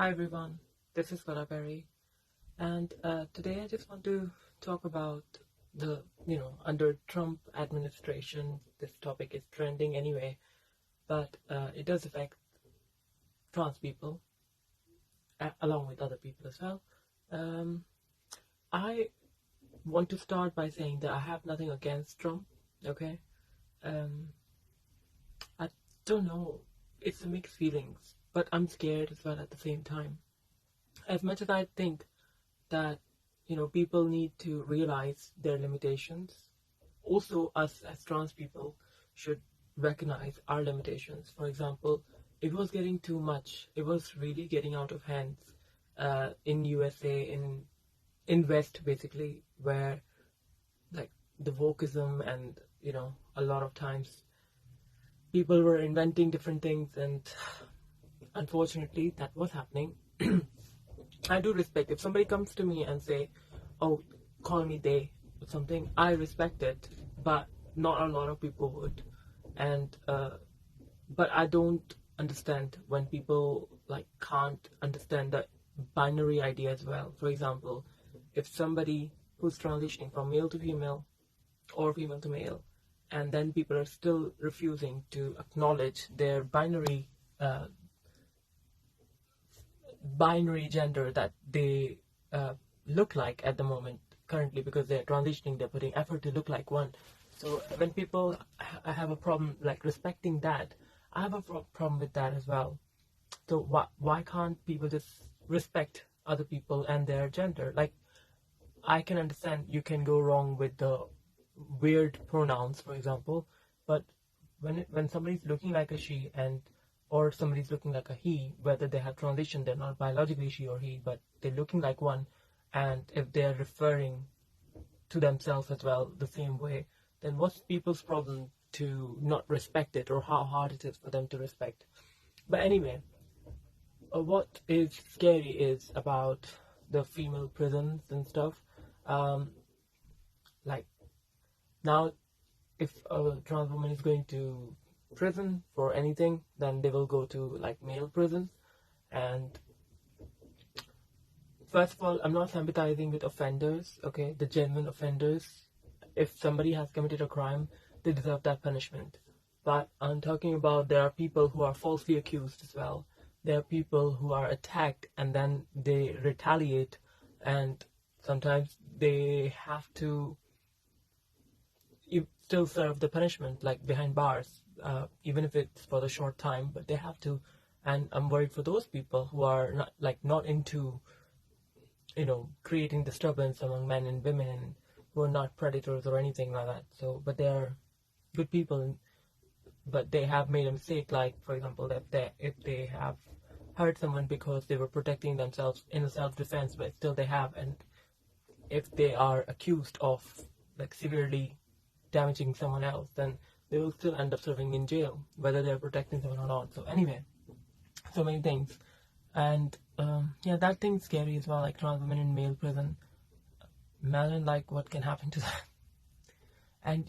Hi everyone, this is Berry, and today I just want to talk about under Trump administration. This topic is trending anyway, but it does affect trans people along with other people as well. Um, I want to start by saying that I have nothing against Trump. Okay, um, I don't know. It's a mixed feelings, but I'm scared as well at the same time. As much as I think that people need to realize their limitations, also us as trans people should recognize our limitations. For example, it was getting too much, it was really getting out of hands in USA, in West basically, where like the wokeism and a lot of times people were inventing different things, and unfortunately that was happening. I do respect if somebody comes to me and say, "Oh, call me they" or something. I respect it, but not a lot of people would. And but I don't understand when people like can't understand the binary idea as well. For example, if somebody who's transitioning from male to female or female to male, and then people are still refusing to acknowledge their uh, binary gender that they look like at the moment currently, because they're transitioning, they're putting effort to look like one. So when people have a problem like respecting that, I have a problem with that as well. So why can't people just respect other people and their gender? Like, I can understand you can go wrong with the weird pronouns, for example, but when somebody's looking like a she, and or somebody's looking like a he, whether they have transitioned, they're not biologically she or he, but they're looking like one, and if they're referring to themselves as well the same way, then what's people's problem to not respect it, or how hard it is for them to respect? But anyway, what is scary is about the female prisons and stuff. Um, like now, if a trans woman is going to prison for anything, then they will go to like male prison. And first of all, I'm not sympathizing with offenders, okay, the genuine offenders. If somebody has committed a crime, they deserve that punishment. But I'm talking about there are people who are falsely accused as well. There are people who are attacked and then they retaliate, and sometimes they have to still serve the punishment, like behind bars, even if it's for the short time, but they have to. And I'm worried for those people who are not into creating disturbance among men and women, and who are not predators or anything like that. So, but they are good people, but they have made a mistake. Like, for example, that if they have hurt someone because they were protecting themselves in a self-defense, but still they have, and if they are accused of like severely damaging someone else, then they will still end up serving in jail, whether they're protecting someone or not. So anyway, so many things. And yeah, that thing's scary as well, like trans women in male prison. Imagine like what can happen to them. And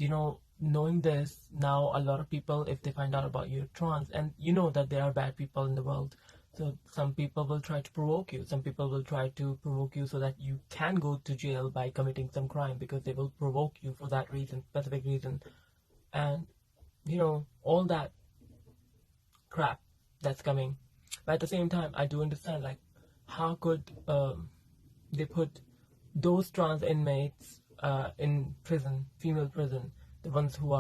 knowing this now, a lot of people, if they find out about you trans, and that there are bad people in the world, so some people will try to provoke you. Some people will try to provoke you so that you can go to jail by committing some crime, because they will provoke you for that reason, specific reason. And all that crap that's coming. But at the same time, I do understand, like, how could they put those trans inmates in prison, female prison, the ones who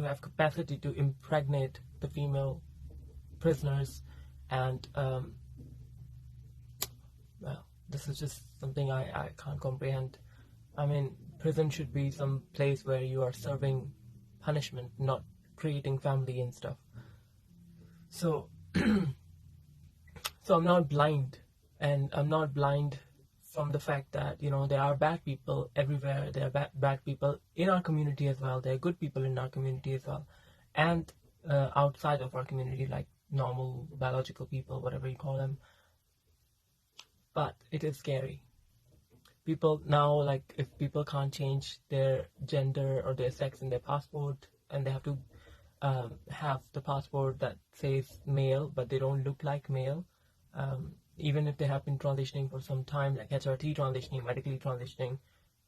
have capacity to impregnate the female prisoners, and well, this is just something I can't comprehend. I mean, prison should be some place where you are serving punishment, not creating family and stuff. So, so I'm not blind, and I'm not blind from the fact that there are bad people everywhere. There are bad people in our community as well. There are good people in our community as well, and outside of our community, like normal biological people, whatever you call them. But it is scary. People now, like, if people can't change their gender or their sex in their passport, and they have to have the passport that says male, but they don't look like male, even if they have been transitioning for some time, like HRT transitioning, medically transitioning,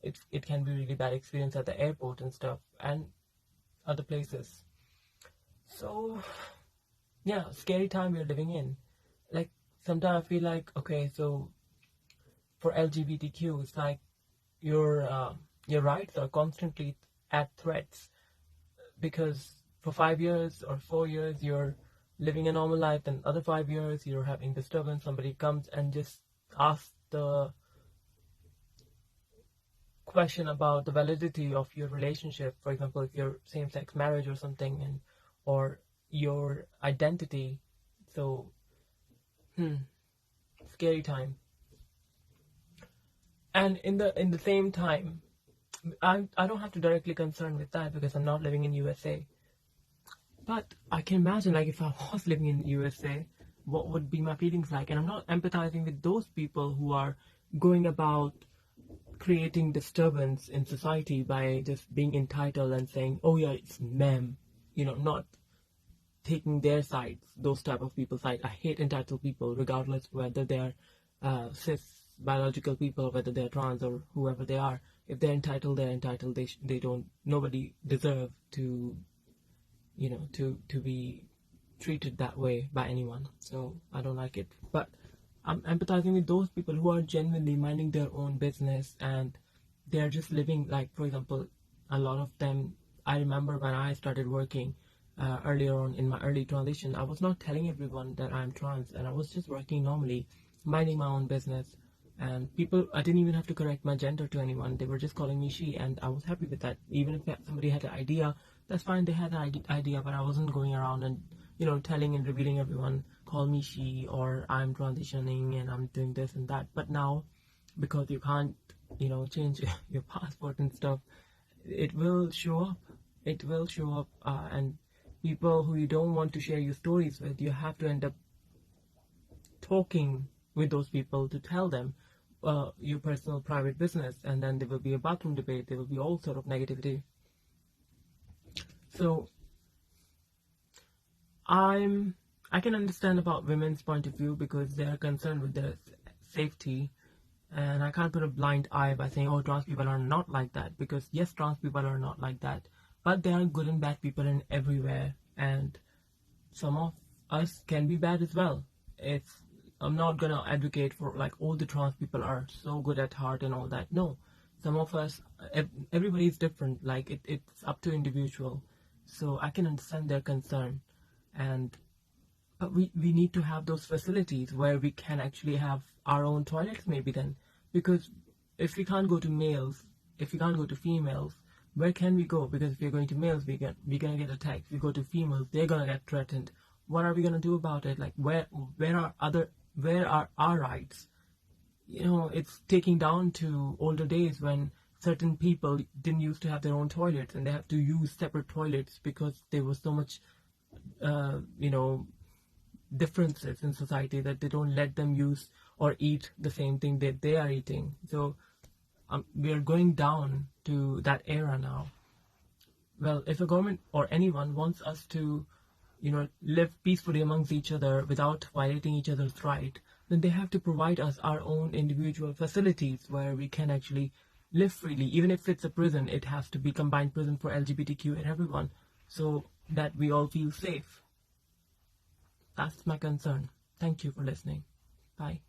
it can be really bad experience at the airport and stuff and other places. So yeah, scary time we're living in. Like sometimes I feel like, okay, so for LGBTQ, it's like your rights are constantly at threats, because for 5 years or 4 years you're living a normal life, and other 5 years you're having disturbance. Somebody comes and just asks the question about the validity of your relationship. For example, if you're same-sex marriage or something, and or your identity. So, scary time. And in the same time, I don't have to directly concern with that because I'm not living in USA. But I can imagine, like, if I was living in USA, what would be my feelings like? And I'm not empathizing with those people who are going about creating disturbance in society by just being entitled and saying, oh yeah, it's ma'am, not taking their sides, those type of people's side. I hate entitled people, regardless whether they're cis biological people or whether they're trans or whoever they are. If they're entitled, they're entitled. They don't. Nobody deserve to, to be treated that way by anyone. So I don't like it. But I'm empathizing with those people who are genuinely minding their own business, and they're just living, like, for example, a lot of them. I remember when I started working earlier on in my early transition, I was not telling everyone that I'm trans, and I was just working normally, minding my own business. And people, I didn't even have to correct my gender to anyone. They were just calling me she, and I was happy with that. Even if somebody had an idea, that's fine. They had an idea, but I wasn't going around and telling and revealing everyone, call me she, or I'm transitioning and I'm doing this and that. But now, because you can't, change your passport and stuff, it will show up. It will show up, and people who you don't want to share your stories with, you have to end up talking with those people to tell them your personal private business, and then there will be a bathroom debate. There will be all sort of negativity. So I can understand about women's point of view because they are concerned with their safety, and I can't put a blind eye by saying, oh, trans people are not like that, because yes, trans people are not like that, but there are good and bad people in everywhere, and some of us can be bad as well. I'm not gonna advocate for, like, all the trans people are so good at heart and all that. No, some of us, everybody is different. Like, it's up to individual. So I can understand their concern, but we need to have those facilities where we can actually have our own toilets, maybe then, because if we can't go to males, if we can't go to females, where can we go? Because if we're going to males, we're gonna get attacked. If we go to females, they're gonna get threatened. What are we gonna do about it? Like, where are our rights? It's taking down to older days when certain people didn't used to have their own toilets, and they have to use separate toilets because there was so much, differences in society that they don't let them use or eat the same thing that they are eating. So we are going down to that era now. Well, if a government or anyone wants us to, live peacefully amongst each other without violating each other's right, then they have to provide us our own individual facilities where we can actually live freely. Even if it's a prison, it has to be combined prison for LGBTQ and everyone, so that we all feel safe. That's my concern. Thank you for listening. Bye.